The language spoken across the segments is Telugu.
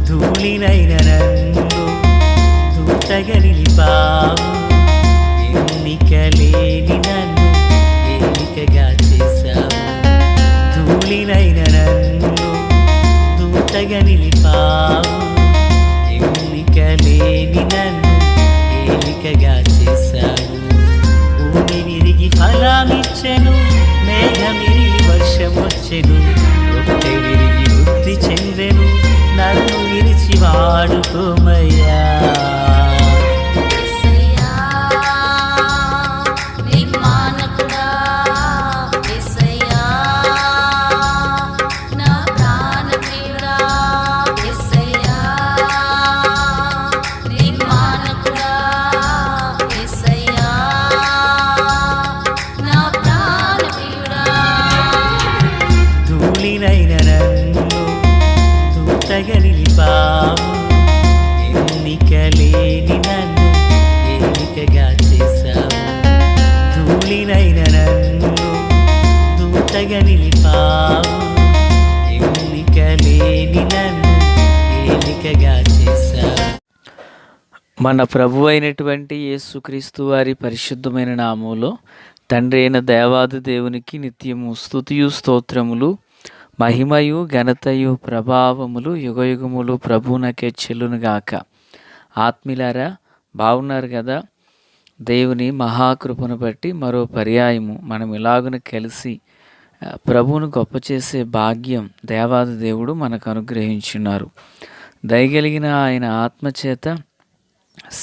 ధూళినైన నన్ను దూతగా నిలిపావు. ఎన్నికలేని నన్ను ఏలికగా చేశావు. ధూళినైన నన్ను దూతగా నిలిపావు. ఎన్నికలేని నన్ను ఏలికగా చేశావు. భూమి విరిగి ఫలమిచ్చెను, మేఘమిరిగి వర్షమొచ్చెను. రొట్టె విరిగి వృద్ధి చెందెను, నన్ను విరిచి వాడుకోమయ్యా. ధూళినైన నన్ను దూతగా నిలిపావు. ఎన్నికలేని నన్ను ఏలికగా చేశావు. ధూళినైన నన్ను దూతగా నిలిపావు. ఎన్నికలేని నన్ను ఏలికగా చేశావు. మన ప్రభు అయినటువంటి యేసుక్రీస్తు వారి పరిశుద్ధమైన నామములో తండ్రి అయిన దేవాది దేవునికి నిత్యము స్తుతియు స్తోత్రములు, మహిమయు ఘనతయు ప్రభావములు యుగయుగములు ప్రభువునకే చెల్లునుగాక. ఆత్మీయులారా, బాగున్నారు కదా? దేవుని మహాకృపను బట్టి మరో పర్యాయము మనం ఇలాగున కలిసి ప్రభువును గొప్ప చేసే భాగ్యం దేవాది దేవుడు మనకు అనుగ్రహించున్నారు. దయగలిగిన ఆయన ఆత్మచేత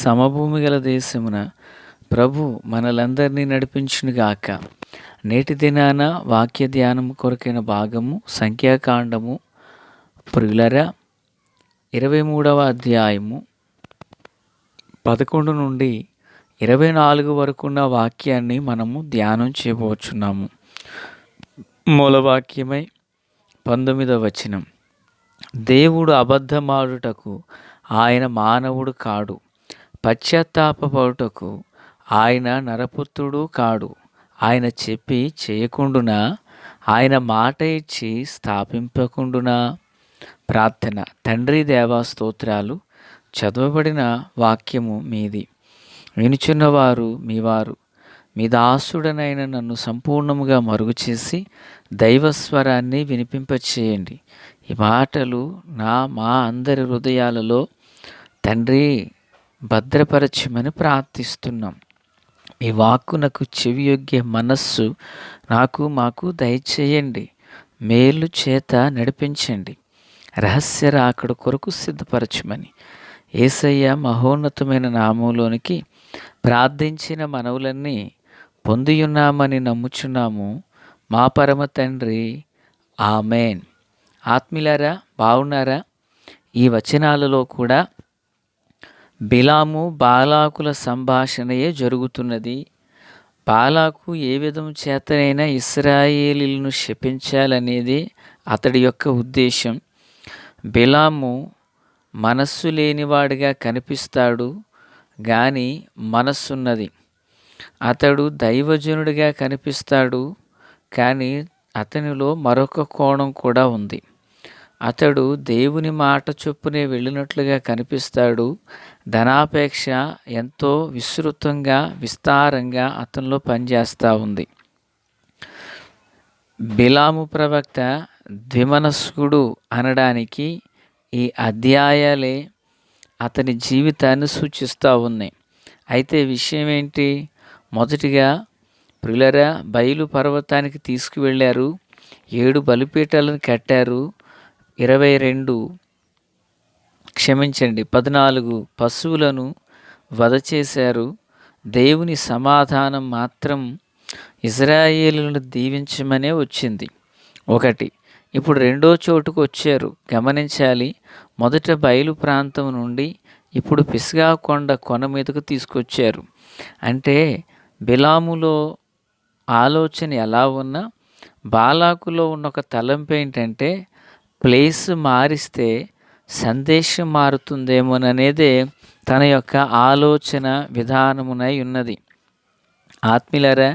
సమభూమి గల దేశమున ప్రభు మనలందరినీ నడిపించునుగాక. నేటి దినాన వాక్య ధ్యానం కొరకైన భాగము సంఖ్యాకాండము ప్రియులరా 23వ అధ్యాయము 11 నుండి 24 వరకున్న వాక్యాన్ని మనము ధ్యానం చేయబోచున్నాము. మూలవాక్యమై 19వ వచనం. దేవుడు అబద్ధమాడుటకు ఆయన మానవుడు కాడు, పశ్చాత్తాపపడుటకు ఆయన నరపుత్రుడు కాడు. ఆయన చెప్పి చేయకుండునా, ఆయన మాట ఇచ్చి స్థాపింపకుండునా. ప్రార్థన. తండ్రి దేవా స్తోత్రాలు. చదవబడిన వాక్యము మీది, వినుచున్నవారు మీవారు. మీ దాసుడనైన నన్ను సంపూర్ణముగా మరుగు చేసి దైవస్వరాన్ని వినిపింపచేయండి. ఈ మాటలు మా అందరి హృదయాలలో తండ్రి భద్రపరచమని ప్రార్థిస్తున్నాం. మీ వాక్కునకు చెవియొగ్గే మనస్సు మాకు దయచేయండి. మేలు చేత నడిపించండి. రహస్య రాకడ కొరకు సిద్ధపరచమని యేసయ్య మహోన్నతమైన నామంలోనికి ప్రార్థించిన మనవులన్నీ పొందియున్నామని నమ్ముచున్నాము మా పరమ తండ్రి, ఆమేన్. ఆత్మీయులారా, బాగున్నారా? ఈ వచనాలలో కూడా బిలాము బాలాకుల సంభాషణయే జరుగుతున్నది. బాలాకు ఏ విధం చేతనైనా ఇశ్రాయేలీలను శపించాలనేది అతడి యొక్క ఉద్దేశం. బిలాము మనస్సు లేనివాడిగా కనిపిస్తాడు, కానీ మనస్సున్నది. అతడు దైవజనుడిగా కనిపిస్తాడు, కానీ అతనిలో మరొక కోణం కూడా ఉంది. అతడు దేవుని మాట చొప్పునే వెళ్ళినట్లుగా కనిపిస్తాడు. ధనాపేక్ష ఎంతో విస్తృతంగా విస్తారంగా అతనిలో పనిచేస్తూ ఉంది. బిలాము ప్రవక్త ద్విమనస్కుడు అనడానికి ఈ అధ్యాయాలే అతని జీవితాన్ని సూచిస్తూ ఉన్నాయి. అయితే విషయం ఏంటి? మొదటిగా ప్రియులరా, బయలు పర్వతానికి తీసుకువెళ్ళారు. 7 బలిపీఠాలను కట్టారు. 14 పశువులను వధ చేశారు. దేవుని సమాధానం మాత్రం ఇశ్రాయేలులను దీవించమనే వచ్చింది. ఒకటి. ఇప్పుడు రెండో చోటుకు వచ్చారు. గమనించాలి. మొదట బయలు ప్రాంతం నుండి ఇప్పుడు పిస్గా కొన మీదకు తీసుకొచ్చారు. అంటే బిలాములో ఆలోచన ఎలా ఉన్నా బాలాకులో ఉన్న ఒక తలంపు ఏంటంటే ప్లేస్ మారిస్తే సందేశం మారుతుందేమోననేదే తన యొక్క ఆలోచన విధానమునై ఉన్నది. ఆత్మీయులారా,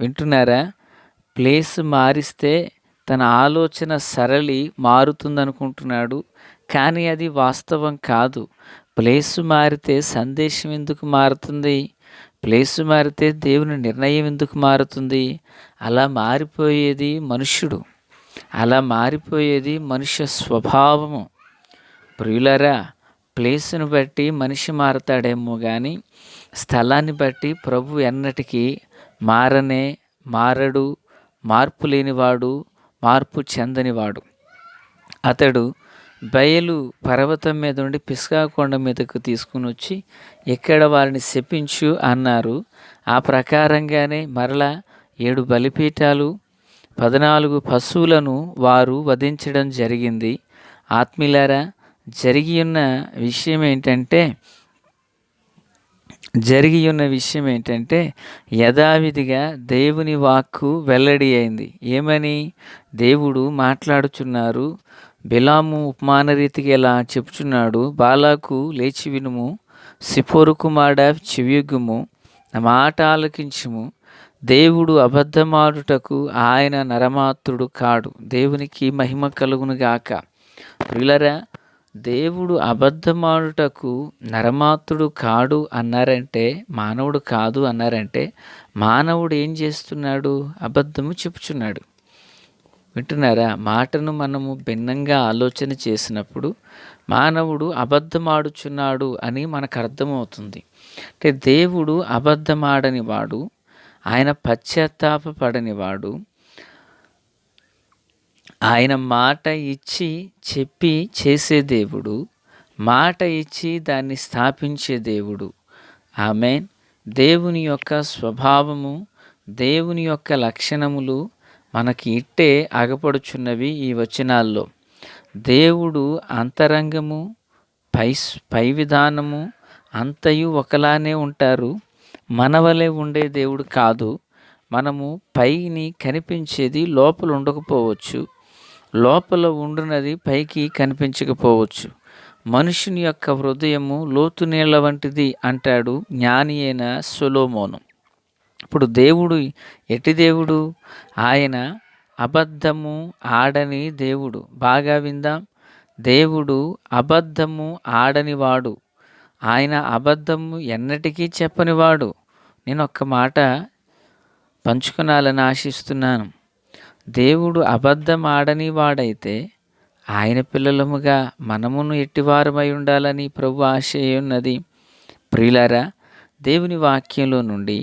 వింటున్నారా? ప్లేస్ మారిస్తే తన ఆలోచన సరళి మారుతుందనుకుంటున్నాడు, కానీ అది వాస్తవం కాదు. ప్లేసు మారితే సందేశం ఎందుకు మారుతుంది? ప్లేసు మారితే దేవుని నిర్ణయం ఎందుకు మారుతుంది? అలా మారిపోయేది మనుష్యుడు. అలా మారిపోయేది మనుష్య స్వభావము. ప్రియులారా, ప్లేసును బట్టి మనిషి మారతాడేమో కానీ స్థలాన్ని బట్టి ప్రభు ఎన్నటికీ మారడు, మార్పు లేనివాడు, మార్పు చెందనివాడు. అతడు బయలు పర్వతం మీద నుండి పిస్గా కొండ మీదకు తీసుకుని వచ్చి ఇక్కడ వారిని శపించు అన్నారు. ఆ ప్రకారంగానే మరలా 7 బలిపీఠాలు 14 పశువులను వారు వధించడం జరిగింది. ఆత్మీయులారా, జరిగి ఉన్న విషయం ఏంటంటే యథావిధిగా దేవుని వాక్కు వెల్లడి అయింది. ఏమని? దేవుడు మాట్లాడుచున్నారు. బిలాము ఉపమాన రీతిగా ఇలా చెప్పుచున్నాడు, బాలాకు లేచి వినుము, సిపోరు కుమారుడా చెవియొగ్గుము, నా మాట ఆలకించుము. దేవుడు అబద్ధమాడుటకు ఆయన నరమాత్రుడు కాడు. దేవునికి మహిమ కలుగును గాక. ప్రియులారా, దేవుడు అబద్ధమాడుటకు నరమాత్రుడు కాడు అన్నారంటే, మానవుడు కాదు అన్నారంటే, మానవుడు ఏం చేస్తున్నాడు? అబద్ధము చెప్పుచున్నాడు. వింటున్నారా? మాటను మనము భిన్నంగా ఆలోచన చేసినప్పుడు మానవుడు అబద్ధమాడుచున్నాడు అని మనకు అర్థమవుతుంది. అంటే దేవుడు అబద్ధమాడని వాడు, ఆయన పశ్చాత్తాపపడనివాడు, ఆయన మాట ఇచ్చి చెప్పి చేసే దేవుడు, మాట ఇచ్చి దాన్ని స్థాపించే దేవుడు. ఆమేన్. దేవుని యొక్క స్వభావము, దేవుని యొక్క లక్షణములు మనకి ఇట్టే అగపడుచున్నవి ఈ వచనాల్లో. దేవుడు అంతరంగము, పై విధానము అంతయు ఒకలానే ఉంటారు. మనవలే ఉండే దేవుడు కాదు. మనము పైని కనిపించేది లోపల ఉండకపోవచ్చు, లోపల ఉండునది పైకి కనిపించకపోవచ్చు. మనుషుని యొక్క హృదయము లోతు నీళ్ల వంటిది అంటాడు జ్ఞాని అయిన సొలొమోను. ఇప్పుడు దేవుడు ఎట్టి దేవుడు? ఆయన అబద్ధము ఆడని దేవుడు. బాగా విందాం. దేవుడు అబద్ధము ఆడనివాడు, ఆయన అబద్ధము ఎన్నటికీ చెప్పనివాడు. నేను ఒక్క మాట పంచుకోవాలని ఆశిస్తున్నాను. దేవుడు అబద్ధం ఆడని వాడైతే ఆయన పిల్లలముగా మనమును ఎట్టివారమై ఉండాలని ప్రభు ఆశయున్నది. ప్రియులారా, దేవుని వాక్యంలో నుండి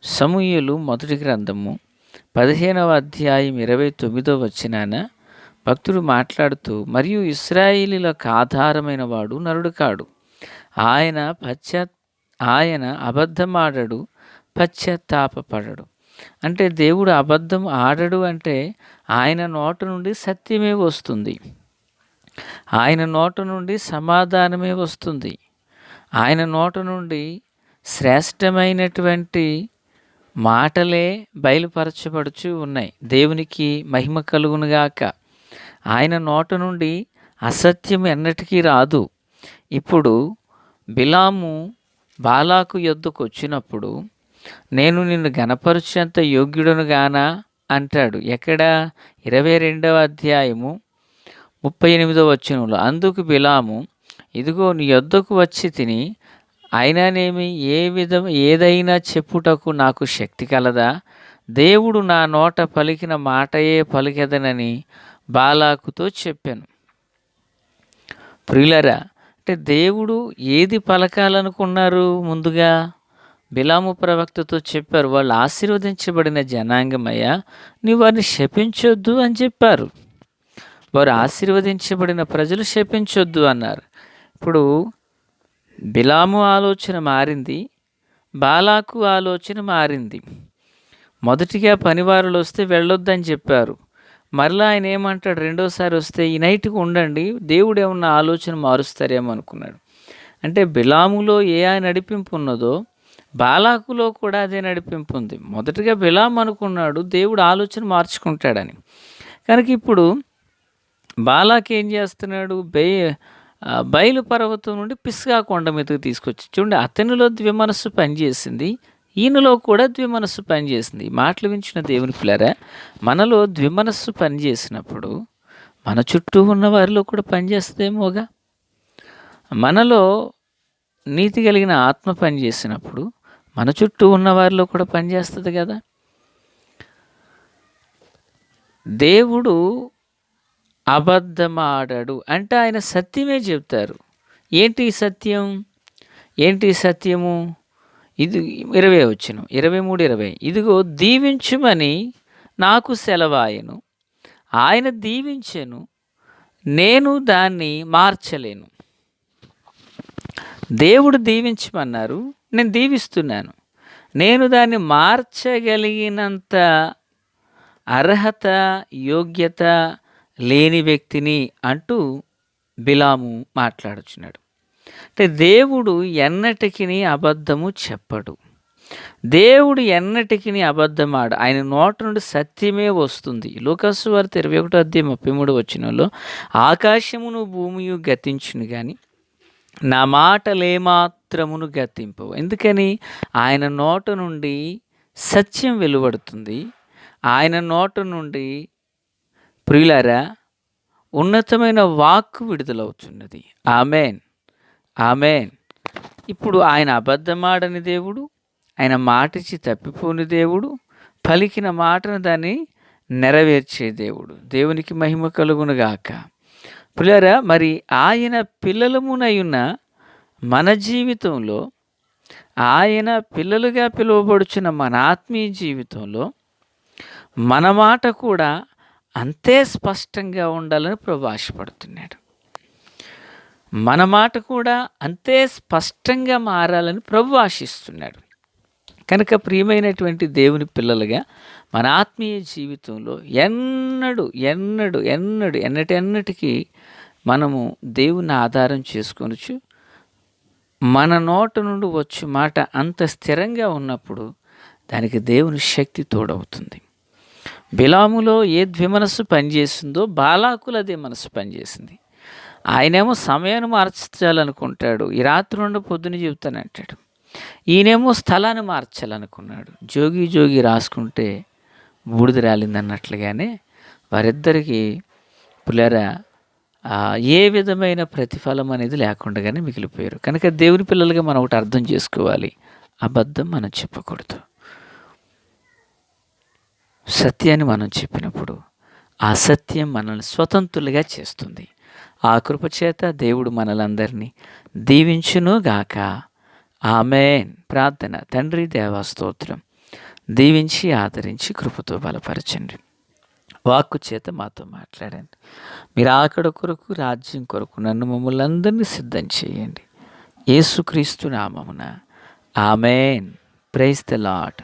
సమూయేలు మొదటి గ్రంథము 15వ అధ్యాయం 29వ వచనాన భక్తుడు మాట్లాడుతూ, మరియు ఇశ్రాయేలీలకు ఆధారమైన వాడు నరుడు కాడు, ఆయన అబద్ధమాడడు, పశ్చాత్తాపపడడు. అంటే దేవుడు అబద్ధం ఆడడు అంటే ఆయన నోట నుండి సత్యమే వస్తుంది, ఆయన నోట నుండి సమాధానమే వస్తుంది, ఆయన నోట నుండి శ్రేష్టమైనటువంటి మాటలే బయలుపరచబడుచు ఉన్నాయి. దేవునికి మహిమ కలుగునుగాక. ఆయన నోట నుండి అసత్యం ఎన్నటికీ రాదు. ఇప్పుడు బిలాము బాలాకు యొద్దకు వచ్చినప్పుడు, నేను నిన్ను గణపరచేంత యోగ్యుడను గానా అంటాడు. ఎక్కడ? 22వ అధ్యాయము 38వ వచనంలో. అందుకు బిలాము, ఇదిగో నీ యొద్దకు వచ్చి తిని, అయినానేమి ఏదైనా చెప్పుటకు నాకు శక్తి కలదా? దేవుడు నా నోట పలికిన మాటయే పలికెదనని బాలాకుతో చెప్పాను. ప్రియులరా, అంటే దేవుడు ఏది పలకాలనుకున్నారు? ముందుగా బిలాము ప్రవక్తతో చెప్పారు, వాళ్ళు ఆశీర్వదించబడిన జనాంగమయ్యా, నీవు వారిని శపించొద్దు అని చెప్పారు. వారు ఆశీర్వదించబడిన ప్రజలు శపించొద్దు అన్నారు. ఇప్పుడు బిలాము ఆలోచన మారింది, బాలాకు ఆలోచన మారింది. మొదటిగా పనివారులు వస్తే వెళ్ళొద్దని చెప్పారు. మరలా ఆయన ఏమంటాడు? రెండోసారి వస్తే ఈ నైట్కి ఉండండి, దేవుడు ఏమన్నా ఆలోచన మారుస్తారేమో అనుకున్నాడు. అంటే బిలాములో ఏ నడిపింపు ఉన్నదో బాలాకులో కూడా అదే నడిపింపు ఉంది. మొదటిగా బిలాము అనుకున్నాడు దేవుడు ఆలోచన మార్చుకుంటాడని. కనుక ఇప్పుడు బాలాకు ఏం చేస్తున్నాడు? బయలు పర్వతం నుండి పిస్గా కొండ మీదకి తీసుకొచ్చి చూడండి, అతనిలో ద్విమనస్సు పనిచేసింది, ఈయనలో కూడా ద్విమనస్సు పనిచేసింది. మాటలు వించిన దేవుని పిల్లరా, మనలో ద్విమనస్సు పనిచేసినప్పుడు మన చుట్టూ ఉన్న వారిలో కూడా పనిచేస్తుందేమోగా. మనలో నీతి కలిగిన ఆత్మ పనిచేసినప్పుడు మన చుట్టూ ఉన్న వారిలో కూడా పనిచేస్తుంది కదా. దేవుడు అబద్ధమాడడు అంటే ఆయన సత్యమే చెప్తారు. ఏంటి సత్యం? ఏంటి సత్యము? ఇది 20 వచనం, 23, 20. ఇదిగో దీవించుమని నాకు సెలవాయెను, ఆయన దీవించెను, నేను దాన్ని మార్చలేను. దేవుడు దీవించమన్నారు, నేను దీవిస్తున్నాను. నేను దాన్ని మార్చగలిగినంత అర్హత, యోగ్యత లేని వ్యక్తిని అంటూ బిలాము మాట్లాడుచున్నాడు. అంటే దేవుడు ఎన్నటికి అబద్ధము చెప్పడు. దేవుడు ఎన్నటికి అబద్ధమాడు. ఆయన నోట నుండి సత్యమే వస్తుంది. లూకాసు వార్త 21:33 వచనంలో ఆకాశమును భూమియు గతించును గాని నా మాటలేమాత్రమును గతింపవు. ఎందుకని? ఆయన నోట నుండి సత్యం వెలువడుతుంది. ఆయన నోట నుండి ప్రియులారా ఉన్నతమైన వాక్కు విడుదలవుతున్నది. ఆమేన్, ఆమేన్. ఇప్పుడు ఆయన అబద్ధమాడని దేవుడు, ఆయన మాటిచ్చి తప్పిపోని దేవుడు, పలికిన మాటను దాన్ని నెరవేర్చే దేవుడు. దేవునికి మహిమ కలుగునుగాక. ప్రియులారా, మరి ఆయన పిల్లలమునయున్న మన జీవితంలో, ఆయన పిల్లలుగా పిలువబడుచున్న మన ఆత్మీయ జీవితంలో మన మాట కూడా అంతే స్పష్టంగా ఉండాలని ప్రభువు ఆశపడుతున్నాడు. మన మాట కూడా అంతే స్పష్టంగా మారాలని ప్రభువు ఆశిస్తున్నాడు. కనుక ప్రియమైనటువంటి దేవుని పిల్లలుగా మన ఆత్మీయ జీవితంలో ఎన్నటికీ మనము దేవుని ఆధారం చేసుకొనొచ్చు. మన నోట నుండి వచ్చే మాట అంత స్థిరంగా ఉన్నప్పుడు దానికి దేవుని శక్తి తోడవుతుంది. బిలాములో ఏ ద్విమనస్సు పనిచేసిందో బాలాకులు అదే మనసు పనిచేసింది. ఆయనేమో సమయాన్ని మార్చాలనుకుంటాడు, ఈ రాత్రి నుండి పొద్దున చెబుతానంటాడు. ఈయనేమో స్థలాన్ని మార్చాలనుకున్నాడు. జోగి రాసుకుంటే బూడిద రాలిందన్నట్లుగానే వారిద్దరికీ పులరా ఏ విధమైన ప్రతిఫలం అనేది లేకుండానే మిగిలిపోయారు. కనుక దేవుని పిల్లలుగా మనం ఒకటి అర్థం చేసుకోవాలి, అబద్ధం మనం చెప్పకూడదు. సత్యాన్ని మనం చెప్పినప్పుడు ఆ సత్యం మనల్ని స్వతంత్రులుగా చేస్తుంది. ఆ కృపచేత దేవుడు మనలందరినీ దీవించునుగాక. ఆమేన్. ప్రార్థన. తండ్రి దేవా స్తోత్రం, దీవించి ఆదరించి కృపతో బలపరచండి. వాక్కు చేత మాతో మాట్లాడండి. మీరు ఆకడ కొరకు, రాజ్యం కొరకు నన్ను మమ్మల్ని అందరినీ సిద్ధం చేయండి. యేసుక్రీస్తు నామమున ఆమేన్. Praise the lord.